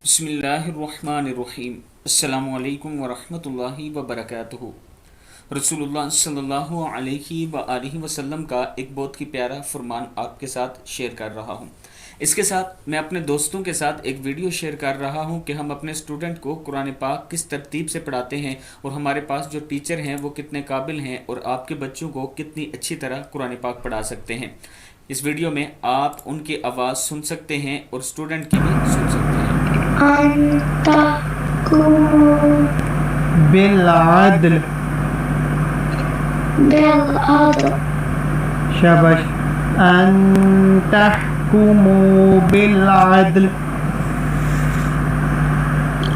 بسم اللہ الرحمن الرحیم۔ السلام علیکم ورحمۃ اللہ وبرکاتہ۔ رسول اللہ صلی اللہ علیہ وآلہ وسلم کا ایک بہت ہی پیارا فرمان آپ کے ساتھ شیئر کر رہا ہوں۔ اس کے ساتھ میں اپنے دوستوں کے ساتھ ایک ویڈیو شیئر کر رہا ہوں کہ ہم اپنے اسٹوڈنٹ کو قرآن پاک کس ترتیب سے پڑھاتے ہیں اور ہمارے پاس جو ٹیچر ہیں وہ کتنے قابل ہیں اور آپ کے بچوں کو کتنی اچھی طرح قرآن پاک پڑھا سکتے ہیں۔ اس ویڈیو میں آپ ان کی آواز سن سکتے ہیں اور اسٹوڈنٹ کی بھی سن سکتے ہیں۔ أن تحكموا بالعدل. بالعدل شاباش. أن تحكموا بالعدل.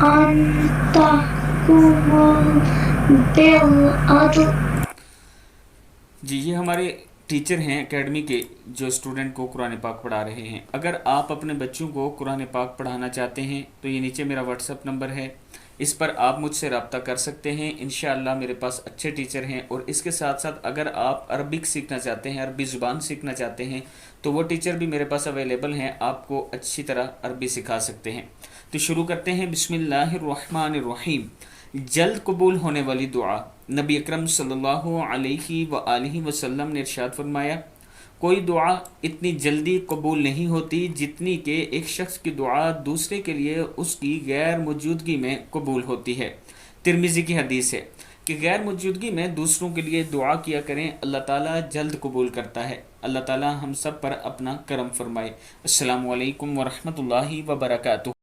أن تحكموا بالعدل۔ جی یہ ہمارے ٹیچر ہیں اکیڈمی کے جو اسٹوڈنٹ کو قرآن پاک پڑھا رہے ہیں۔ اگر آپ اپنے بچوں کو قرآن پاک پڑھانا چاہتے ہیں تو یہ نیچے میرا واٹس ایپ نمبر ہے، اس پر آپ مجھ سے رابطہ کر سکتے ہیں۔ انشاءاللہ میرے پاس اچھے ٹیچر ہیں، اور اس کے ساتھ ساتھ اگر آپ عربک سیکھنا چاہتے ہیں، عربی زبان سیکھنا چاہتے ہیں تو وہ ٹیچر بھی میرے پاس اویلیبل ہیں، آپ کو اچھی طرح عربی سکھا سکتے ہیں۔ تو شروع کرتے ہیں۔ بسم اللہ الرحمن الرحیم۔ جلد قبول ہونے والی دعا۔ نبی اکرم صلی اللہ علیہ وآلہ وسلم نے ارشاد فرمایا، کوئی دعا اتنی جلدی قبول نہیں ہوتی جتنی کہ ایک شخص کی دعا دوسرے کے لیے اس کی غیر موجودگی میں قبول ہوتی ہے۔ ترمذی کی حدیث ہے کہ غیر موجودگی میں دوسروں کے لیے دعا کیا کریں، اللہ تعالیٰ جلد قبول کرتا ہے۔ اللہ تعالیٰ ہم سب پر اپنا کرم فرمائے۔ السلام علیکم ورحمۃ اللہ وبرکاتہ۔